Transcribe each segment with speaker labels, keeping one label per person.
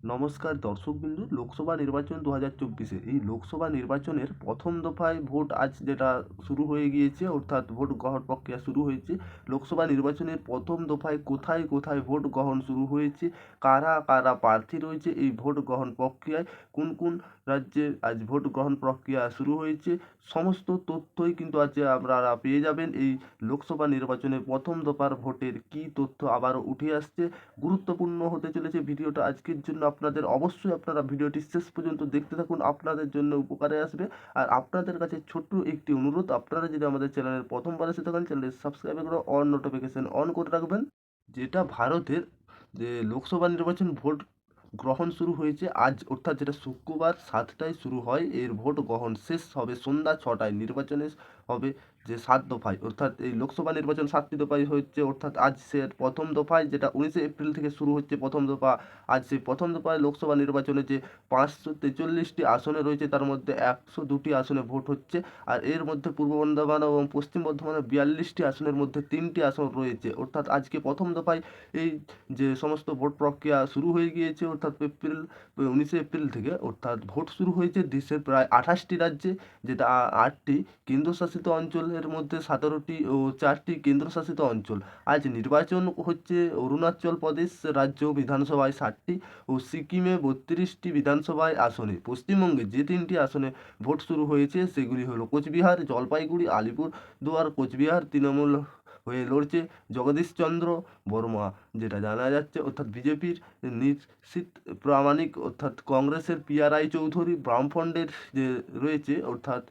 Speaker 1: নমস্কার দর্শকবিন্দু, লোকসভা নির্বাচন 2024 এই লোকসভা নির্বাচনের প্রথম দফায় ভোট আজ যেটা শুরু হয়ে গিয়েছে, অর্থাৎ ভোট গ্রহণ প্রক্রিয়া শুরু হয়েছে। লোকসভা নির্বাচনের প্রথম দফায় কোথায় কোথায় ভোট গ্রহণ শুরু হয়েছে, কারা কারা প্রার্থী রয়েছে এই ভোট গ্রহণ প্রক্রিয়ায়, কোন কোন রাজ্যে আজ ভোট গ্রহণ প্রক্রিয়া শুরু হয়েছে, সমস্ত তথ্যই কিন্তু আজ আপনারা পেয়ে যাবেন। এই লোকসভা নির্বাচনের প্রথম দফার ভোটের কী তথ্য আবারও উঠে আসছে, গুরুত্বপূর্ণ হতে চলেছে ভিডিওটা আজকের জন্য আপনাদের। অবশ্যই আপনারা ভিডিওটি শেষ পর্যন্ত দেখতে থাকুন, আপনাদের জন্য উপকারে আসবে। আর আপনাদের কাছে ছোট্ট একটি অনুরোধ, আপনারা যদি আমাদের চ্যানেলের প্রথমবার এসে থাকেন, চ্যানেলটি সাবস্ক্রাইব করে অন নোটিফিকেশন অন করে রাখবেন। যেটা ভারতের যে লোকসভা নির্বাচন ভোট গ্রহণ শুরু হয়েছে আজ, অর্থাৎ যেটা শুক্রবার 7টায় শুরু হয়, এর ভোট গ্রহণ শেষ হবে সন্ধ্যা 6টায়। নির্বাচনে হবে যে 7 দফায়, অর্থাৎ এই লোকসভা নির্বাচন 7টি দফায় হচ্ছে, অর্থাৎ আজ সে প্রথম দফায় যেটা 19শে এপ্রিল থেকে শুরু হচ্ছে প্রথম দফা। আজ সেই প্রথম দফায় লোকসভা নির্বাচনে যে 543টি আসনে রয়েছে, তার মধ্যে 102টি আসনে ভোট হচ্ছে। আর এর মধ্যে পূর্ব বর্ধমান এবং পশ্চিম বর্ধমানে 42টি আসনের মধ্যে 3টি আসন রয়েছে, অর্থাৎ আজকে প্রথম দফায় এই যে সমস্ত ভোট প্রক্রিয়া শুরু হয়ে গিয়েছে, অর্থাৎ 19শে এপ্রিল থেকে, অর্থাৎ ভোট শুরু হয়েছে দেশের প্রায় 28টি রাজ্যে, যেটা 8টি কেন্দ্রশাসিত অঞ্চলের মধ্যে 17টি ও 4টি কেন্দ্রশাসিত অঞ্চল। আজ নির্বাচন হচ্ছে অরুণাচল প্রদেশ রাজ্য বিধানসভায় 60টি ও সিকিমে 32টি বিধানসভায় আসনে। পশ্চিমবঙ্গে যে 3টি আসনে ভোট শুরু হয়েছে সেগুলি হলো কোচবিহার, জলপাইগুড়ি, আলিপুরদুয়ার। কোচবিহার তৃণমূল হয়ে লড়ছে জগদীশচন্দ্র বর্মা, যেটা জানা যাচ্ছে, অর্থাৎ বিজেপির নিশ্চিত প্রামাণিক, অর্থাৎ কংগ্রেসের পিয়া চৌধুরী, বামফ্রন্টের যে রয়েছে, অর্থাৎ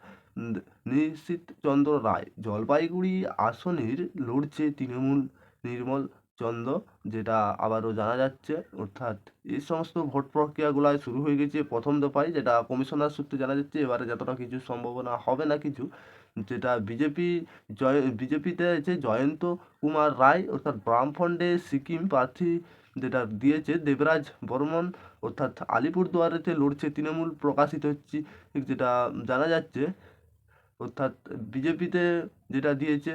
Speaker 1: নিশীথ চন্দ্র রায়। জলপাইগুড়ি আসনের লড়ছে তৃণমূল নির্মল চন্দ্র, যেটা আবারও জানা যাচ্ছে। অর্থাৎ এই সমস্ত ভোট প্রক্রিয়াগুলো শুরু হয়ে গেছে প্রথম দফায়, যেটা কমিশনার সূত্রে জানা যাচ্ছে। এবারে যতটা কিছু সম্ভাবনা হবে না কিছু, যেটা বিজেপিতে আছে জয়ন্ত কুমার রায়, অর্থাৎ বামফ্রন্টে সিকিম প্রার্থী যেটা দিয়েছে দেবরাজ বর্মন, অর্থাৎ আলিপুরদুয়ারেতে লড়ছে তৃণমূল, প্রকাশিত হচ্ছে যেটা জানা যাচ্ছে। অর্থাৎ বিজেপিতে যেটা দিয়েছে,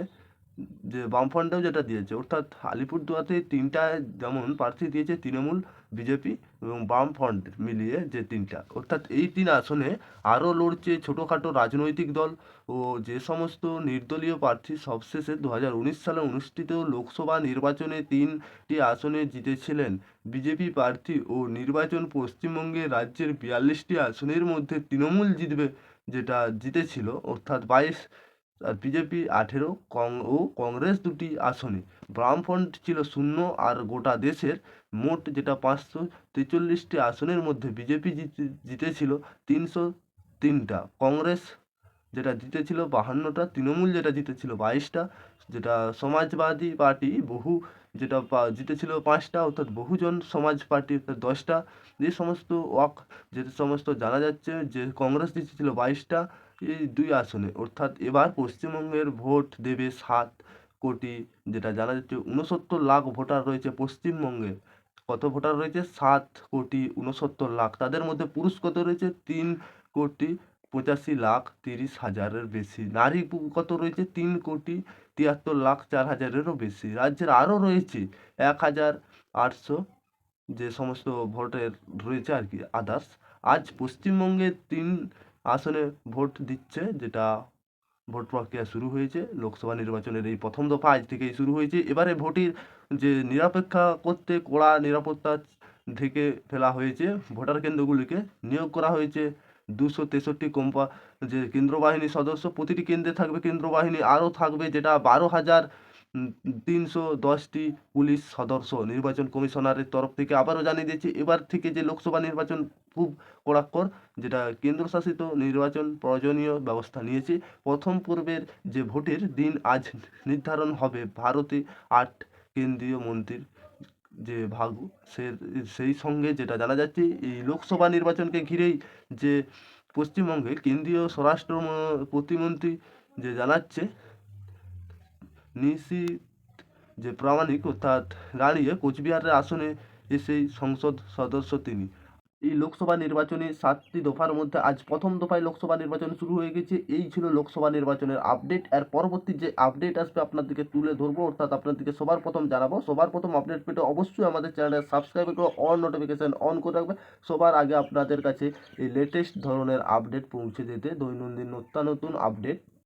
Speaker 1: যে বামফ্রন্টেও যেটা দিয়েছে, অর্থাৎ আলিপুরদুয়ারে 3টা যেমন প্রার্থী দিয়েছে তৃণমূল, বিজেপি এবং বামফ্রন্ট মিলিয়ে যে 3টা, অর্থাৎ এই 3 আসনে আরও লড়ছে ছোটোখাটো রাজনৈতিক দল ও যে সমস্ত নির্দলীয় প্রার্থী সবশেষে 2019 সালে অনুষ্ঠিত লোকসভা নির্বাচনে 3টি আসনে জিতেছিলেন বিজেপি প্রার্থী। ও নির্বাচন পশ্চিমবঙ্গে রাজ্যের 42টি আসনের মধ্যে তৃণমূল জিতবে, যেটা জিতেছিল, অর্থাৎ 22, আর বিজেপি 18 ও কংগ্রেস 2টি আসনে। বামফ্রন্ট ছিল 0। আর গোটা দেশের মোট যেটা 543টি আসনের মধ্যে বিজেপি জিতেছিল 303টা, কংগ্রেস যেটা জিতেছিল 52টা, তৃণমূল যেটা জিতেছিল 22টা, যেটা সমাজবাদী পার্টি যেটা জিতেছিল 5টা, অর্থাৎ বহুজন সমাজ পার্টি অর্থাৎ 10টা। যে সমস্ত যে সমস্ত জানা যাচ্ছে যে কংগ্রেস জিতেছিল 22টা এই 2 আসনে। অর্থাৎ এবার পশ্চিমবঙ্গের ভোট দেবে 7 কোটি, যেটা জানা যাচ্ছে 69 লাখ ভোটার রয়েছে পশ্চিমবঙ্গে। কত ভোটার রয়েছে? 7,69,00,000। তাদের মধ্যে পুরুষ কত রয়েছে? 3,85,30,000-এর বেশি। নারী কত রয়েছে? 3,73,04,000-এরও বেশি। রাজ্যের আরও রয়েছে 1,800 যে সমস্ত ভোটের রয়েছে আর কি, আদার্স। আজ পশ্চিমবঙ্গে 3 আসনে ভোট দিচ্ছে, যেটা ভোট প্রক্রিয়া শুরু হয়েছে। লোকসভা নির্বাচনের এই প্রথম দফা আজ থেকেই শুরু হয়েছে। এবারে ভোটের যে নিরপেক্ষা করতে কড়া নিরাপত্তা থেকে ফেলা হয়েছে, ভোটার কেন্দ্রগুলিকে নিয়োগ করা হয়েছে 263 যে কেন্দ্র বাহিনীর সদস্য। প্রতিটি কেন্দ্রে থাকবে কেন্দ্র বাহিনী, আরও থাকবে যেটা 12,310টি পুলিশ সদস্য নির্বাচন কমিশনারের তরফ থেকে। আবারও জানিয়ে দিয়েছে, এবার থেকে যে লোকসভা নির্বাচন খুব কড়াক্কড়, যেটা কেন্দ্রশাসিত নির্বাচন প্রয়োজনীয় ব্যবস্থা নিয়েছে। প্রথম পর্বের যে ভোটের দিন আজ নির্ধারণ হবে ভারতে 8 কেন্দ্রীয় মন্ত্রীর যে ভাগ্য, সে সেই সঙ্গে যেটা জানা যাচ্ছে এই লোকসভা নির্বাচনকে ঘিরেই যে পশ্চিমবঙ্গে কেন্দ্রীয় স্বরাষ্ট্র প্রতিমন্ত্রী যে জানাচ্ছে নিশীথ যে প্রামাণিক, অর্থাৎ দাঁড়িয়ে কোচবিহারের আসনে এসেই সংসদ সদস্য তিনি। এই লোকসভা নির্বাচনে 7টি দফার মধ্যে আজ প্রথম দফায় লোকসভা নির্বাচন শুরু হয়ে গেছে। এই ছিল লোকসভা নির্বাচনের আপডেট। এর পরবর্তী যে আপডেট আসবে আপনাদেরকে তুলে ধরবো, অর্থাৎ আপনাদেরকে সবার প্রথম জানাবো। সবার প্রথম আপডেট পেতে অবশ্যই আমাদের চ্যানেলে সাবস্ক্রাইব করে অল নোটিফিকেশন অন করে রাখবে। সবার আগে আপনাদের কাছে এই লেটেস্ট ধরনের আপডেট পৌঁছে যেতে, দৈনন্দিন নতুন আপডেট